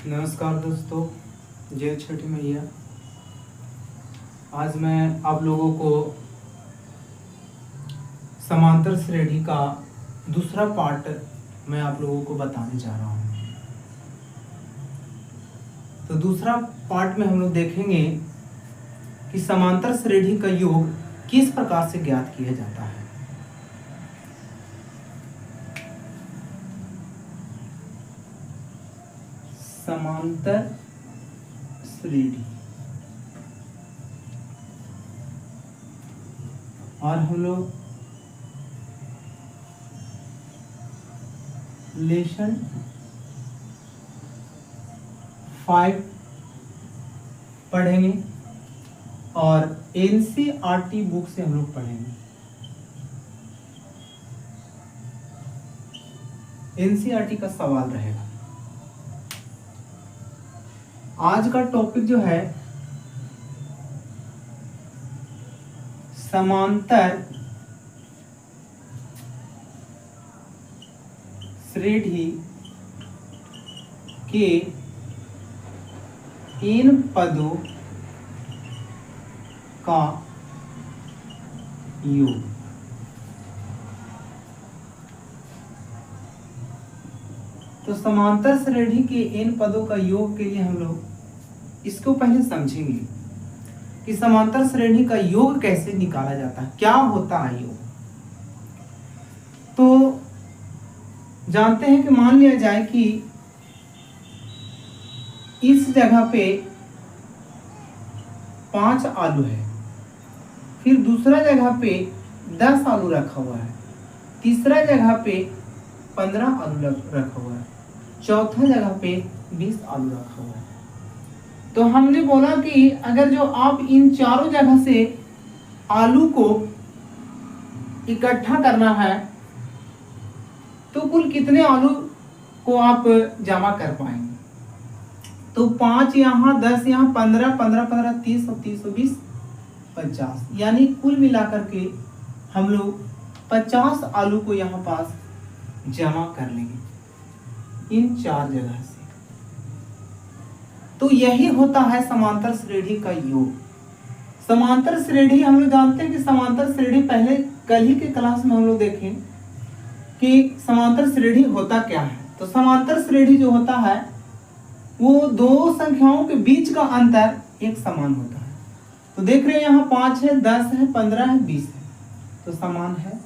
नमस्कार दोस्तों, जय छठी मैया। आज मैं आप लोगों को समांतर श्रेणी का दूसरा पार्ट मैं आप लोगों को बताने जा रहा हूँ। तो दूसरा पार्ट में हम लोग देखेंगे कि समांतर श्रेणी का योग किस प्रकार से ज्ञात किया जाता है। समांतर श्रेणी और हम लोग लेसन 5 पढ़ेंगे और एनसीईआरटी बुक से हम लोग पढ़ेंगे। एनसीईआरटी का सवाल रहेगा। आज का टॉपिक जो है समांतर श्रेणी के इन पदों का योग। तो समांतर श्रेणी के इन पदों का योग के लिए हम लोग इसको पहले समझेंगे कि समांतर श्रेणी का योग कैसे निकाला जाता है, क्या होता है योग। तो जानते हैं कि मान लिया जाए कि इस जगह पे 5 आलू है, फिर दूसरा जगह पे 10 आलू रखा हुआ है, तीसरा जगह पे 15 आलू रखा हुआ है, चौथा जगह पे 20 आलू रखा हुआ है। तो हमने बोला कि अगर जो आप इन चारों जगह से आलू को इकट्ठा करना है तो कुल कितने आलू को आप जमा कर पाएंगे। तो 5 यहाँ, 10 यहाँ, 15, 15, 15, 30 और 30, 20, 50, यानी कुल मिलाकर के हम लोग 50 आलू को यहाँ पास जमा कर लेंगे इन 4 जगह से। तो यही होता है समांतर श्रेणी का योग। समांतर श्रेणी हम लोग जानते हैं कि समांतर श्रेणी पहले कल ही के क्लास में हम लोग देखें कि समांतर श्रेणी होता क्या है। तो समांतर श्रेणी जो होता है वो दो संख्याओं के बीच का अंतर एक समान होता है। तो देख रहे हैं यहाँ 5 है, 10 है, 15 है, 20 है, तो समान है।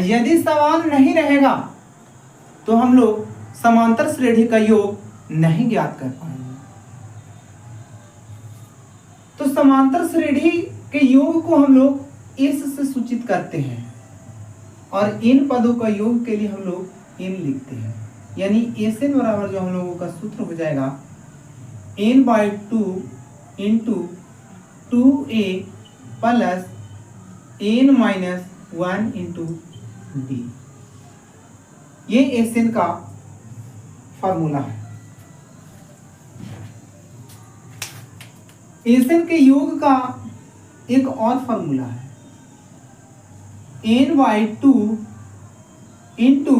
यदि समान नहीं रहेगा तो हम लोग समांतर श्रेणी का योग नहीं ज्ञात कर पाएंगे। तो समांतर श्रेणी के योग को हम लोग इस से सूचित करते हैं और इन पदों का योग के लिए हम लोग इन लिखते हैं। यानी एन बराबर जो हम लोगों का सूत्र हो जाएगा n/2 into 2a plus n-1 into d। ये एन का फॉर्मूला है। एन के योग का एक और फॉर्मूला है n/2 into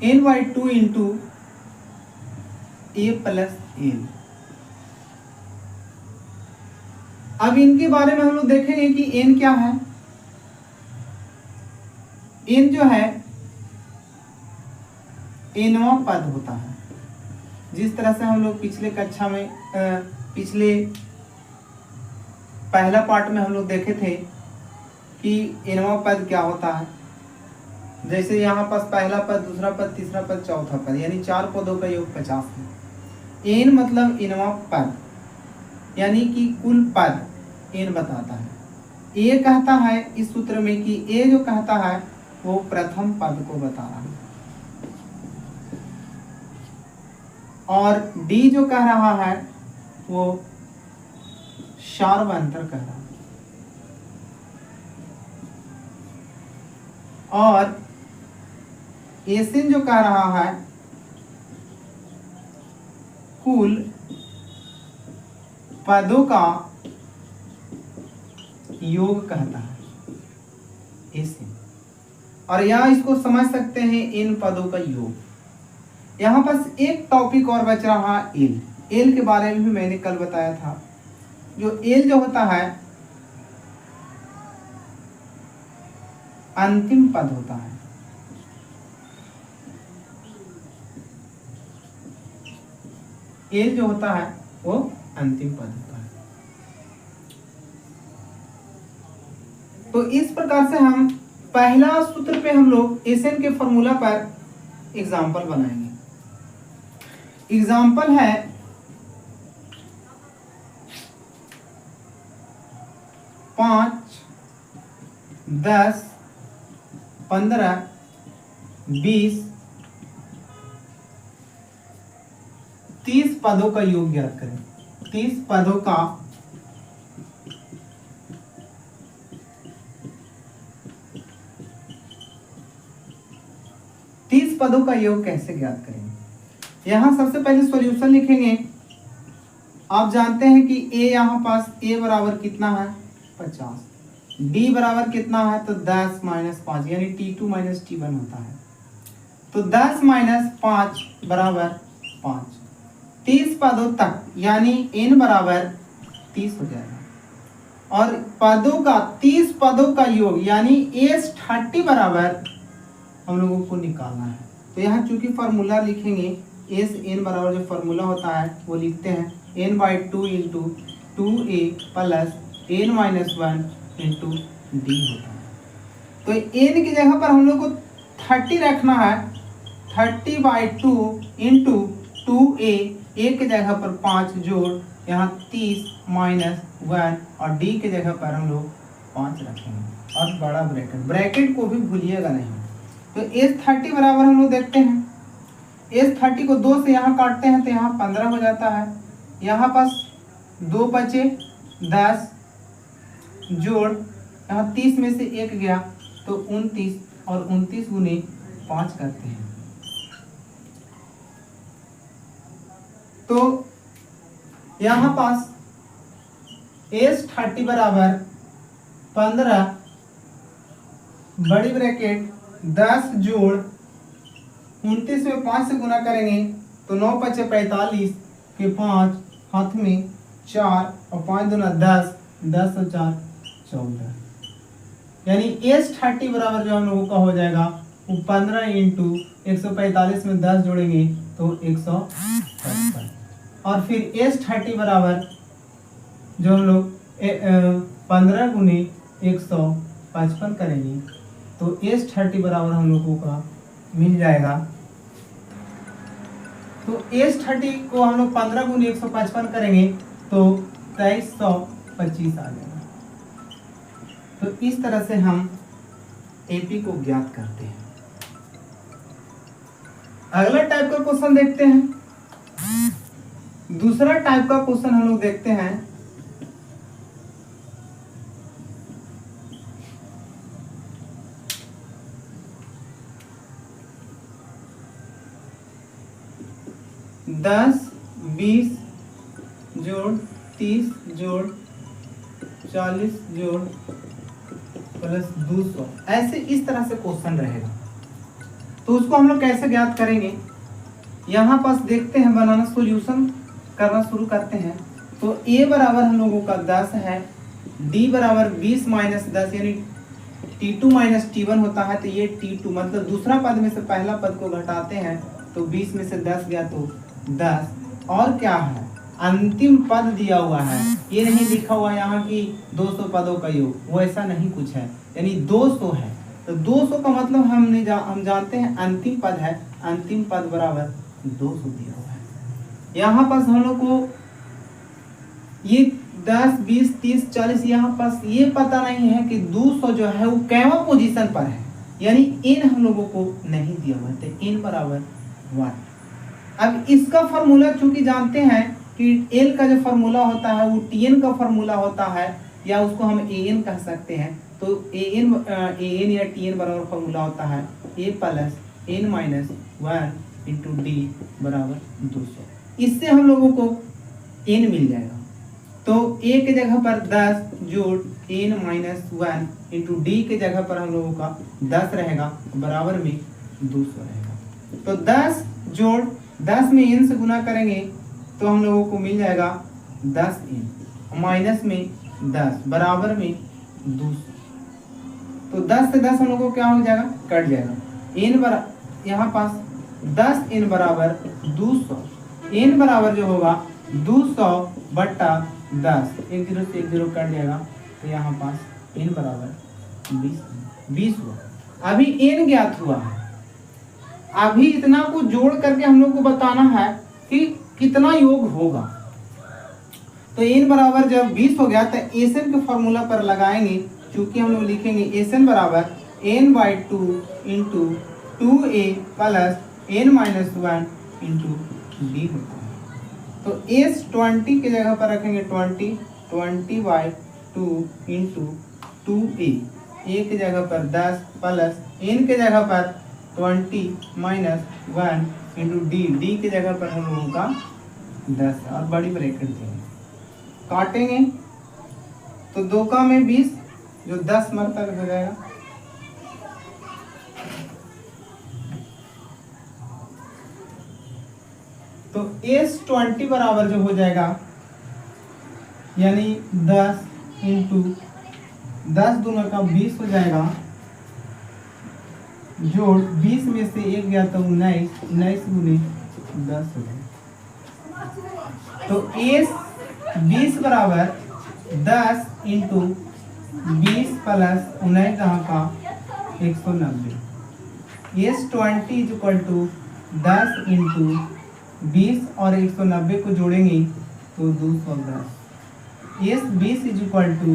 n/2 into a plus n। अब इनके बारे में हम लोग देखेंगे कि n क्या है। n जो है nवां पद होता है। जिस तरह से हम लोग पिछले कक्षा में पिछले पहला पार्ट में हम लोग देखे थे कि nवां पद क्या होता है। जैसे यहाँ पास पहला पद, दूसरा पद, तीसरा पद, चौथा पद, यानी 4 पदों का योग 50 है। n मतलब nवां पद, यानी कि कुल पद n बताता है। a कहता है इस सूत्र में कि a जो कहता है वो प्रथम पद को बता रहा है और d जो कह रहा है वो सार्वंतर कह रहा है और एसिन जो कह रहा है कुल पदों का योग कहता है इसे। और यहाँ इसको समझ सकते हैं इन पदों का योग। यहाँ पास एक टॉपिक और बच रहा एल। एल के बारे में भी मैंने कल बताया था। जो एल जो होता है अंतिम पद होता है। एल जो होता है वो अंतिम पद होता है। तो इस प्रकार से हम पहला सूत्र पे हम लोग एसएन के फॉर्मूला पर एग्जाम्पल बनाएंगे। एग्जाम्पल है 5, 10, 15, 20, 30 पदों का योग ज्ञात करें। 30 पदों का पदों का योग कैसे ज्ञात करेंगे। यहां सबसे पहले सॉल्यूशन लिखेंगे। आप जानते हैं कि ए यहां पास ए बराबर कितना है 50, डी बराबर कितना है तो 10 - 5 यानी T2 - T1 होता है। तो 10 - 5 बराबर 5। 30 पदों तक यानी n बराबर 30 हो जाएगा। और पदों का 30 पदों का योग यानी S30 बराबर हम लोगों को निकालना है। तो यहाँ चूंकि फॉर्मूला लिखेंगे एस एन बराबर जो फॉर्मूला होता है वो लिखते हैं n/2 × 2a plus n - 1 × d होता है। तो n की जगह पर हम लोग को 30 रखना है। 30/2 × 2a, a की जगह पर 5 जोड़ यहाँ 30 - 1 और d की जगह पर हम लोग 5 रखेंगे और बड़ा ब्रैकेट, ब्रैकेट को भी भूलिएगा नहीं। तो S30 बराबर हम लोग देखते हैं। S30 को 2 से यहाँ काटते हैं तो यहाँ 15 हो जाता है। यहाँ पास 2 बचे 10 जोड़ यहाँ 30 में से 1 गया तो 29 और 29 गुने 5 करते हैं। तो यहाँ पास S30 बराबर 15 बड़ी ब्रैकेट 10 जोड़ 29 में 5 से गुना करेंगे तो 9 × 5 = 45 के 5 हाथ में 4 और 5 दूना 10, 10 और 4 14 यानी S30 बराबर जो हम लोगों का हो जाएगा वो 15 × 145 में 10 जोड़ेंगे तो 155 और फिर S30 बराबर जो हम लोग 15 × 155 करेंगे तो S30 बराबर हम लोगों का मिल जाएगा। तो S30 को हम लोग 15 × 155 करेंगे तो 2325 आ जाएगा। तो इस तरह से हम AP को ज्ञात करते हैं। अगला टाइप का क्वेश्चन देखते हैं। दूसरा टाइप का क्वेश्चन हम लोग देखते हैं। दस 20 जोड़ 30 जोड़ 40 जोड़ प्लस 200 ऐसे इस तरह से क्वेश्चन रहेगा। तो उसको हम लोग कैसे ज्ञात करेंगे। यहाँ पास देखते हैं, बनाना सॉल्यूशन करना शुरू करते हैं। तो a बराबर हम लोगों का 10 है, d बराबर 20 - 10 यानी T2 - T1 होता है। तो ये T2 मतलब दूसरा पद में से पहला पद को घटाते हैं तो 20 में से 10 गया तो 10 और क्या है अंतिम पद दिया हुआ है। ये नहीं लिखा हुआ यहाँ की 200 पदों का योग, वो ऐसा नहीं कुछ है, यानी 200 है। तो 200 का मतलब हम जानते हैं अंतिम पद है। अंतिम पद बराबर 200 दिया हुआ है। यहाँ पास हम लोग को ये 10 20 30 40 यहाँ पास ये पता नहीं है कि 200 जो है वो कैवा पोजीशन पर है, यानी n हम लोगों को नहीं दिया हुआ है। n बराबर 1। अब इसका फॉर्मूला चूंकि जानते हैं कि L का जो फॉर्मूला होता है वो Tn का फॉर्मूला होता है, या उसको हम An कह सकते हैं। तो An या Tn बराबर फॉर्मूला होता है A plus n minus 1 into D बराबर 200। इससे हम लोगों को n मिल जाएगा। तो A के जगह पर 10 जोड़ n माइनस 1 इंटू D के जगह पर हम लोगों का 10 रहेगा, बराबर में 200 रहेगा। तो 10 जोड़ 10 में n से गुना करेंगे तो हम लोगों को मिल जाएगा 10n माइनस में 10 बराबर में 200। तो 10 से 10 हम लोगों को क्या हो जाएगा, कट जाएगा। n बराबर यहाँ पास 10n बराबर 200, n बराबर जो होगा 200 बट्टा 10, 1 0 से 1 0 कट जाएगा। तो यहाँ पास n बराबर 20 हुआ। अभी n ज्ञात हुआ है, अभी इतना को जोड़ करके हम लोग को बताना है कि कितना योग होगा। तो n बराबर जब 20 हो गया तो Sn के फॉर्मूला पर लगाएंगे, चूंकि हम लोग लिखेंगे Sn बराबर n/2 into 2a plus n-1 into d होता है। तो S 20 की जगह पर रखेंगे 20/2 इंटू 2a, a की जगह पर 10 प्लस n की जगह पर 20-1 इंटू d की जगह पर हम लोगों का 10 और बड़ी ब्रैकेट देंगे, काटेंगे तो 2 का में 20 जो 10 मरतब हो जाएगा। तो S 20 बराबर जो हो जाएगा यानी 10 इंटू 10 दूना का 20 हो जाएगा, जोड़ 20 में से 1 गया तो 19 गुने 10 हो जाएगा। तो S 20 बराबर 10 इंटू 20 प्लस 19 का 190। S 20 is equal to 10 into 20 और 190 को जोड़ेंगे तो 210। S 20 इज इक्वल टू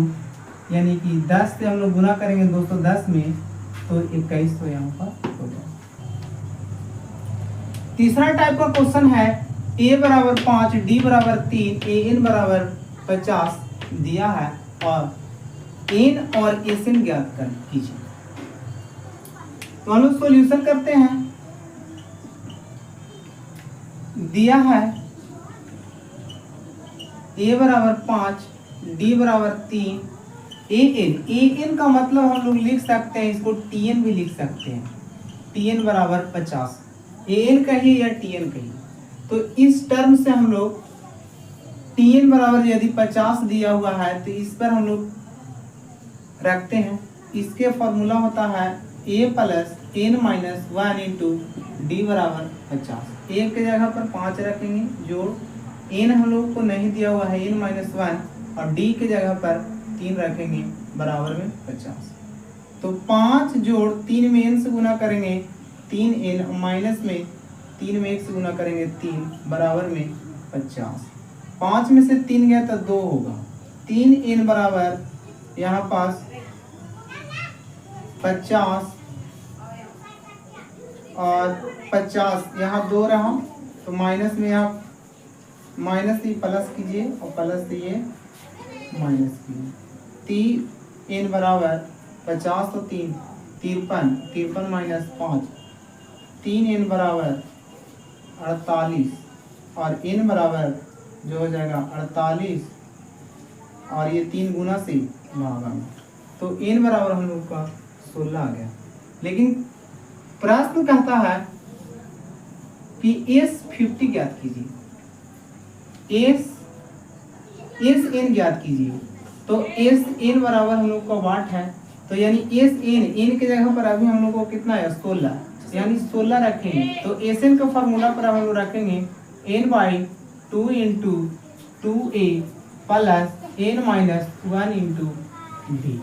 यानी कि 10 से हम लोग गुना करेंगे 210 में तो 2100 यहाँ पर हो जाएगा। तीसरा टाइप का क्वेश्चन है a बराबर 5, d बराबर 3, an बराबर 50 दिया है और n और Sn ज्ञात कर कीजिए। तो हम लोग सॉल्यूशन करते हैं। दिया है a बराबर 5, d बराबर 3, an का मतलब हम लोग लिख सकते हैं, इसको tn भी लिख सकते हैं, tn बराबर 50, an कहिए या tn कहिए। तो इस टर्म से हम लोग tn बराबर यदि 50 दिया हुआ है तो इस पर हम लोग रखते हैं, इसके फॉर्मूला होता है a plus n-1 into D बराबर 50। a के जगह पर 5 रखेंगे, जोड़ n हम लोग को नहीं दिया हुआ है n-1 और d की जगह पर 3 रखेंगे बराबर में 50। तो 5 जोड़ 3 में n से गुना करेंगे 3n माइनस में 3 में 1 से गुना करेंगे 3 बराबर में 50। 5 में से 3 गया तो 2 होगा, 3n बराबर यहाँ पास 50 और 50 यहाँ 2 रहा तो माइनस में यहाँ माइनस से प्लस कीजिए और प्लस से ये माइनस कीजिए। 3n बराबर 50 तो 53 माइनस 5, 3n बराबर 48 और n बराबर जो हो जाएगा 48 और ये 3 गुना से भागा में, तो n बराबर हम लोग का 16 आ गया। लेकिन प्रश्न कहता है कि S50 ज्ञात कीजिए, Sn ज्ञात कीजिए। तो Sn बराबर हम लोग का वाट है, तो यानी n के जगह पर अभी हम लोग को कितना है 16, यानी 16 रखेंगे। तो Sn का फॉर्मूला पर हम लोग रखेंगे n/2 into 2a plus n-1 into d।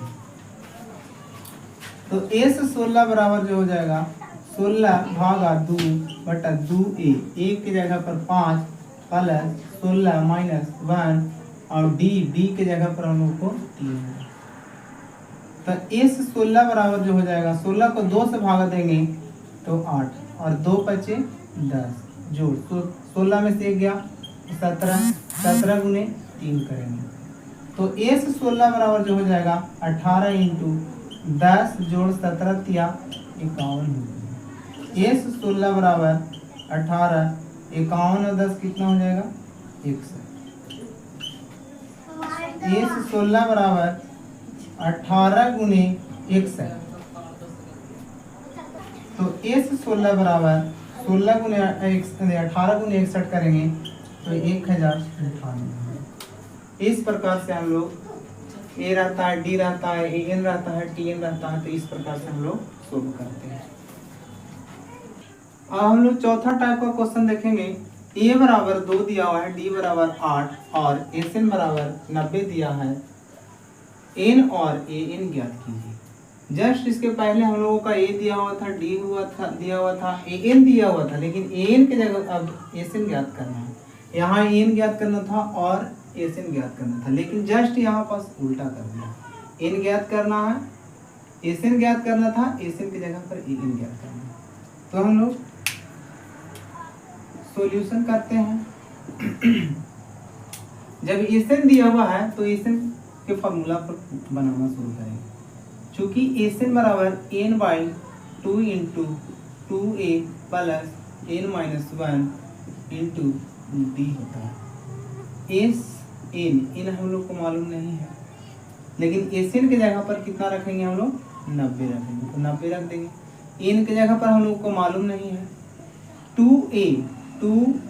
तो S 16 बराबर जो हो जाएगा 16 भागा 2 बटा 2a, a की जगह पर 5 प्लस 16 माइनस 1 और d की जगह पर हम लोग को 3। तो S 16 बराबर जो हो जाएगा 16 को 2 से भाग देंगे तो 8 और 2 बचे 10, जोड़ 16 में से 1 गया 17 गुने 3 करेंगे। तो S 16 बराबर जो हो जाएगा 18 इंटू 10 जोड़ 17 तिया 51। S 16 बराबर 18, 51 और 10 कितना हो जाएगा 100। S 16 बराबर 18 गुने 100, तो S 16 बराबर 16 गुने 18 गुने 61 करेंगे तो 1098। इस प्रकार से हम लोग ए रहता है, डी रहता है, ए एन रहता है, टी एन रहता है, तो इस प्रकार से हम लोग सोल्व करते हैं। अब हम लोग चौथा टाइप का क्वेश्चन देखेंगे। ए बराबर 2 दिया हुआ है, डी बराबर 8 और एस एन बराबर 90 दिया है। एन और ए एन ज्ञात कीजिए। जस्ट इसके पहले हम लोगों का ए दिया हुआ था, डी दिया हुआ था, ए एन दिया हुआ था, लेकिन ए एन की जगह अब एस एन ज्ञात करना है। यहाँ ए एन ज्ञात करना था और एस एन ज्ञात करना था, लेकिन जस्ट यहाँ पास उल्टा कर दिया। एन ज्ञात करना है, एस एन ज्ञात करना था, एस एन की जगह पर ए एन ज्ञात करना है। तो हम लोग सॉल्यूशन करते हैं। जब एस एन दिया हुआ है तो एस एन के फॉर्मूला पर बनाना शुरू करेंगे। चूंकि एस एन बराबर N by 2 into 2a plus n minus 1 into D होता है। एस एन हम लोग को मालूम नहीं है, लेकिन एस एन की जगह पर कितना रखेंगे हम लोग? 90 रखेंगे, तो 90 रख देंगे। एन की जगह पर हम लोग को मालूम नहीं है। 2a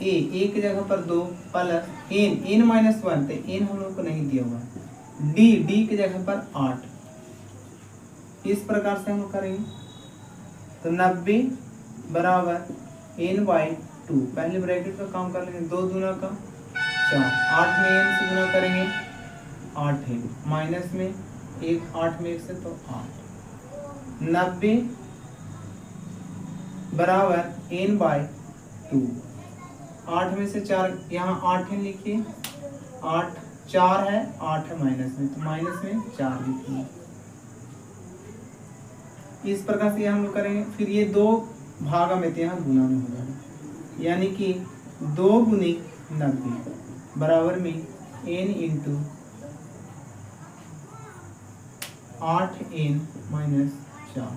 ए की जगह पर 2 प्लस n माइनस 1, तो n हम लोग को नहीं दिया हुआ है। डी की जगह पर 8। इस प्रकार से हम लोग करेंगे तो 90 बराबर n बाई 2, पहले ब्रैकेट का काम कर लेंगे। 2 दूना का 4, 8 में n से गुना करेंगे 8 है, माइनस में 1, 8 में 1 से तो 8। 90 बराबर n बाई 2, 8 में से 4, यहाँ 8 है लिखिए, 8 4 है, 8 है माइनस में, तो माइनस में 4 लिखिए। इस प्रकार से हम लोग करेंगे। फिर ये 2 भागा में, यहाँ गुना में हो जाएगा, यानी कि 2 गुने 90 बराबर में n इंटू 8n माइनस 4।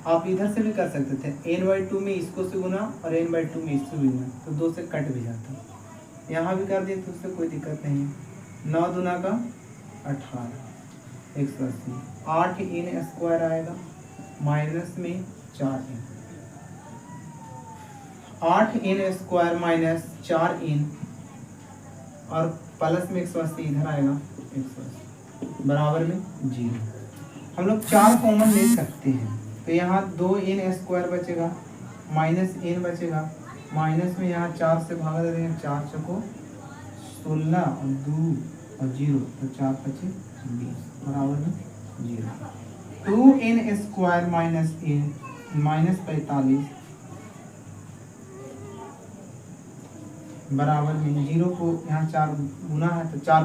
आप इधर से भी कर सकते थे, n बाई 2 में इसको से गुना और n बाई 2 में इसको भी गुना, तो 2 से कट भी जाता। यहाँ भी कर दिए तो उससे कोई दिक्कत नहीं है। 9 दूना का 18, 180, 8n स्क्वायर आएगा, माइनस में 4n, 8n square minus 4n और प्लस में 180 इधर आएगा, 180 बराबर में 0। हम लोग 4 कॉमन ले सकते हैं, तो यहाँ 2n स्क्वायर बचेगा, माइनस n बचेगा, माइनस में यहाँ 4 से भागा दे देंगे, 4 चौको 16 और 2 और 0, तो 4 पचे 20 बराबर में 0। 2n square minus n minus 45 बराबर में 0 को यहाँ 4 गुना है तो 4